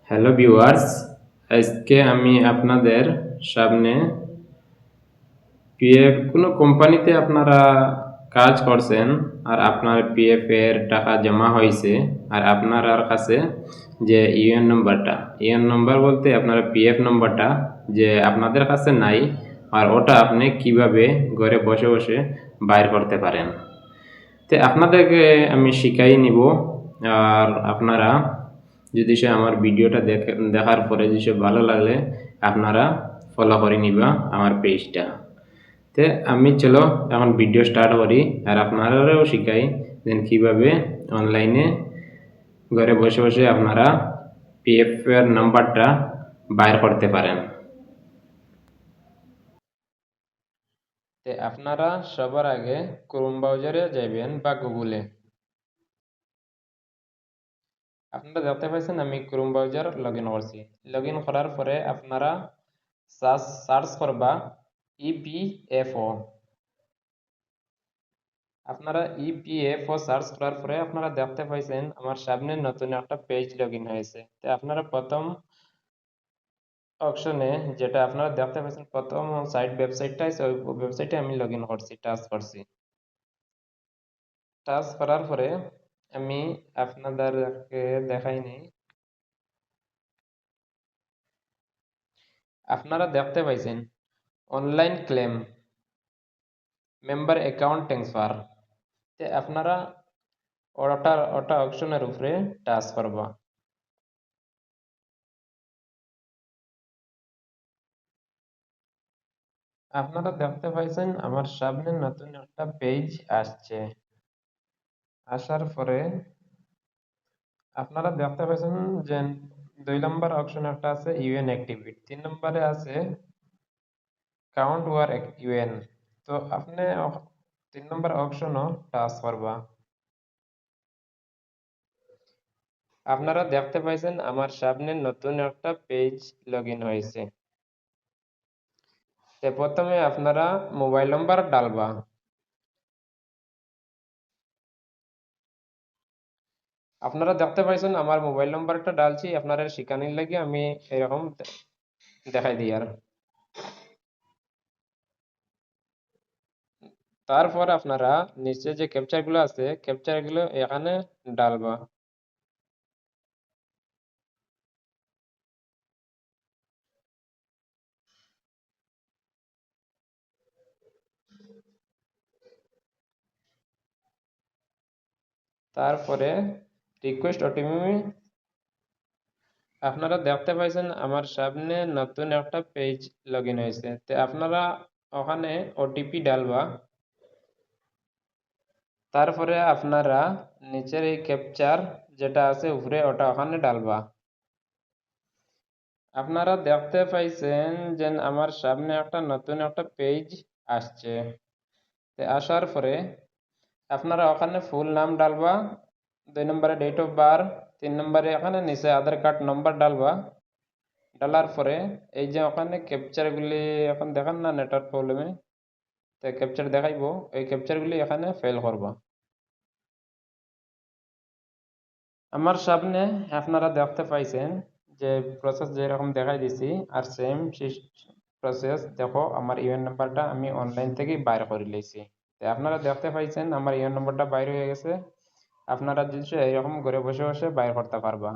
Hello viewers, আজকে আমি আপনাদের সামনে পিএফ কোনো কোম্পানিতে আপনারা কাজ করছেন আর আপনার পিএফ এর টাকা জমা হয়েছে আর আপনার কাছে যে ইউএন নম্বরটা, ইউএন নম্বর বলতে আপনার পিএফ নম্বরটা যে আপনাদের কাছে নাই, আর ওটা আপনি কিভাবে ঘরে বসে বসে বাইর করতে পারেন। তো আপনাদেরকে আমি শিখাই নিব। আর আপনারা যদি সে আমার ভিডিওটা দেখার পরে যদি সে ভালো লাগলে আপনারা ফলো করে নিবা আমার পেজটা। তে আমি চলো এখন ভিডিও স্টার্ট করি আর আপনারাও শিখাই দেন কিভাবে অনলাইনে ঘরে বসে বসে আপনারা পিএফ এর নাম্বারটা বাইর করতে পারেন। তে আপনারা সবার আগে ক্রোম ব্রাউজারে যাবেন বা গুগলে। আপনারা দেখতে পাচ্ছেন আমি ক্রোম ব্রাউজার লগ ইন করছি। লগ ইন করার পরে আপনারা সার্চ করবা ইপিএফও। আপনারা ইপিএফও সার্চ করার পরে আপনারা দেখতে পাইছেন আমার সামনে নতুন একটা পেজ লগ ইন হয়েছে। তো আপনারা প্রথম অপশনে যেটা আপনারা দেখতে পাচ্ছেন প্রথম ওয়েবসাইটটা আছে, ওই ওয়েবসাইটে আমি লগ ইন করছি, টাচ করছি। টাচ করার পরে আমি আপনাদেরকে দেখাই নেই। আপনারা দেখতে পাইছেন online claim member account transfer. তে আপনারা ওটা অপশনের উপরে টাচ করবা। আপনারা দেখতে পাইছেন আমার সামনে নতুন একটা পেজ আসছে। আসার পরে আপনারা দেখতে পাইছেন যে 2 নম্বর অপশন একটা আছে ইউএন অ্যাক্টিভিটি, 3 নম্বরে আছে কাউন্ট ওয়ার ইউএন। তো আপনি 3 নম্বর অপশনও টাচ করবা। আপনারা দেখতে পাইছেন আমার সামনে নতুন একটা পেজ লগ ইন হয়েছে। তো প্রথমে আপনারা মোবাইল নাম্বার ডালবা। আপনারা দেখতে পাইছেন আমার মোবাইল নাম্বারটা ডালছি, আপনারা শিখানির লাগে আমি এরকম দেখাই দিই। আর তারপর আপনারা নিচে যে ক্যাপচার গুলো আছে ক্যাপচার গুলো এখানে ডালবা। তারপরে রিকোয়েস্ট ওটিপি। আপনারা দেখতে পাইছেন আমার সামনে নতুন একটা পেজ লগ ইন হয়েছে। তো আপনারা ওখানে ওটিপি ডালবা। তারপরে আপনারা নিচের এই ক্যাপচার যেটা আছে উপরে ওটা ওখানে ডালবা। আপনারা দেখতে পাইছেন যে আমার সামনে একটা নতুন একটা পেজ আসছে। তো আসার পরে আপনারা ওখানে ফুল নাম ডালবা, 2 নম্বরে ডেট অফ বার্থ, 3 নম্বরে এখানে নিচে আধার কার্ড নম্বর ডালবা। ডালার পরে এই যে ওখানে ক্যাপচারগুলি এখন দেখান না নেটওয়ার্ক প্রবলেমে, তো ক্যাপচার দেখাইবো, এই ক্যাপচারগুলি এখানে ফেল করবা। আমার সামনে আপনারা দেখতে পাইছেন যে প্রসেস যেরকম দেখাই দিছি আর সেম প্রসেস দেখো আমার ইউএন নাম্বারটা আমি অনলাইন থেকে বাইর করে লইছি। তো আপনারা দেখতে পাইছেন আমার ইউএন নাম্বারটা বাইর হয়ে গেছে। আপনারা যদি এরকম ঘরে বসে বসে বাইর করতে পারবা।